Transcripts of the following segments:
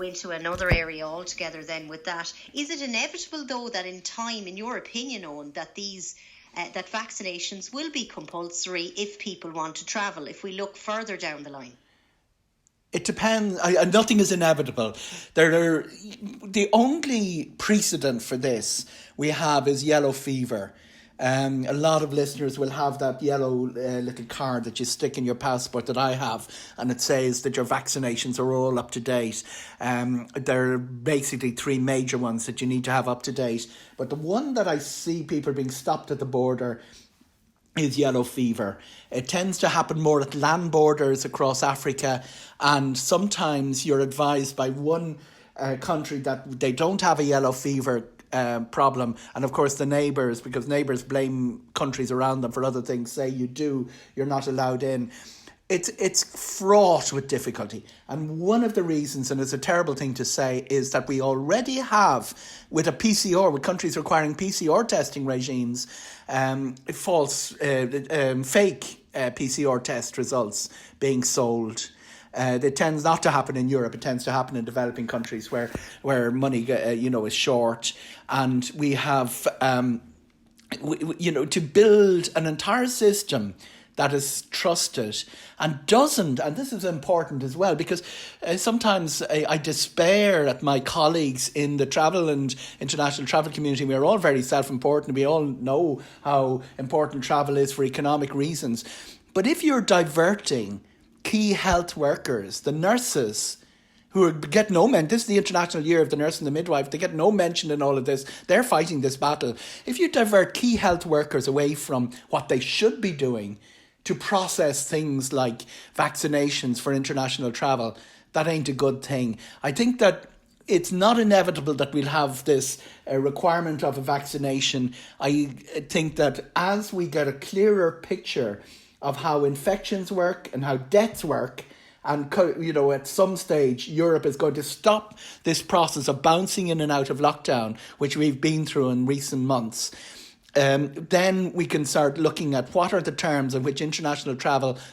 into another area altogether then with that. Is it inevitable, though, that in time, in your opinion, Eoghan, that that vaccinations will be compulsory if people want to travel, if we look further down the line? It depends. Nothing is inevitable. The only precedent for this we have is yellow fever. A lot of listeners will have that yellow little card that you stick in your passport that I have, and it says that your vaccinations are all up to date. There are basically three major ones that you need to have up to date. But the one that I see people being stopped at the border is yellow fever. It tends to happen more at land borders across Africa, and sometimes you're advised by one country that they don't have a yellow fever problem, and of course the neighbours, because neighbours blame countries around them for other things, say you're not allowed in. It's fraught with difficulty, and one of the reasons, and it's a terrible thing to say, is that we already have, with countries requiring PCR testing regimes, fake PCR test results being sold. It tends not to happen in Europe. It tends to happen in developing countries where money, is short, and we have, to build an entire system that is trusted and doesn't, and this is important as well, because sometimes I despair at my colleagues in the travel and international travel community. We are all very self-important. We all know how important travel is for economic reasons. But if you're diverting key health workers, the nurses, who get no mention, this is the International Year of the Nurse and the Midwife, they get no mention in all of this. They're fighting this battle. If you divert key health workers away from what they should be doing to process things like vaccinations for international travel, that ain't a good thing. I think that it's not inevitable that we'll have this requirement of a vaccination. I think that as we get a clearer picture of how infections work and how deaths work, and at some stage Europe is going to stop this process of bouncing in and out of lockdown, which we've been through in recent months. Then we can start looking at what are the terms in which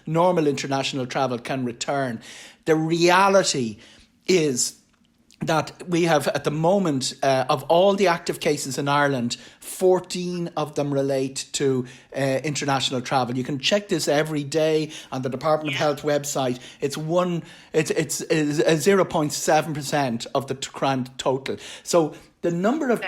normal international travel can return. The reality is that we have, at the moment, of all the active cases in Ireland, 14 of them relate to international travel. You can check this every day on the Department of Health website. It's 0.7% of the grand total. So the number of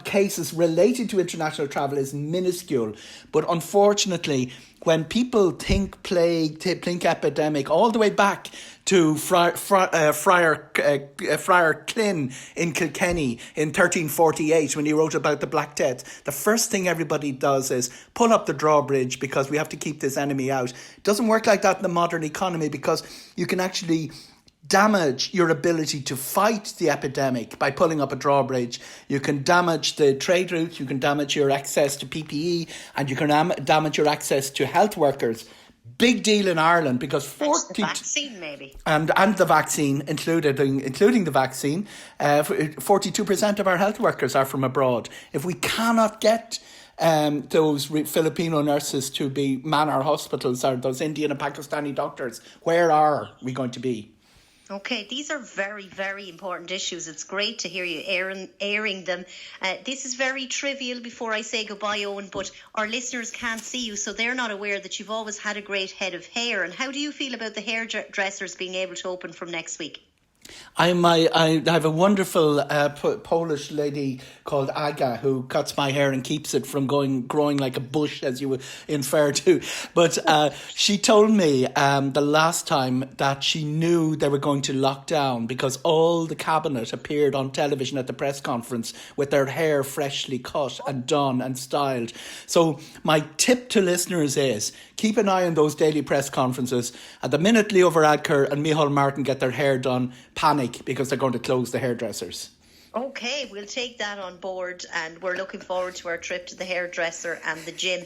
cases related to international travel is minuscule. But unfortunately, when people think plague, think epidemic, all the way back to Friar Clin in Kilkenny in 1348, when he wrote about the Black Death, the first thing everybody does is pull up the drawbridge because we have to keep this enemy out. It doesn't work like that in the modern economy, because you can actually damage your ability to fight the epidemic by pulling up a drawbridge. You can damage the trade routes, you can damage your access to PPE, and you can damage your access to health workers. Big deal in Ireland, because the vaccine maybe. And the vaccine, including the vaccine, 42% of our health workers are from abroad. If we cannot get those Filipino nurses to man our hospitals, or those Indian and Pakistani doctors, where are we going to be? Okay, these are very, very important issues. It's great to hear you airing them. This is very trivial before I say goodbye, Eoghan, but our listeners can't see you, so they're not aware that you've always had a great head of hair. And how do you feel about the hairdressers being able to open from next week? I have a wonderful Polish lady called Aga who cuts my hair and keeps it from growing like a bush, as you would infer to. But she told me the last time that she knew they were going to lock down because all the cabinet appeared on television at the press conference with their hair freshly cut and done and styled. So my tip to listeners is keep an eye on those daily press conferences. At the minute Leo Varadkar and Micheál Martin get their hair done, panic, because they're going to close the hairdressers. Okay, we'll take that on board, and we're looking forward to our trip to the hairdresser and the gym.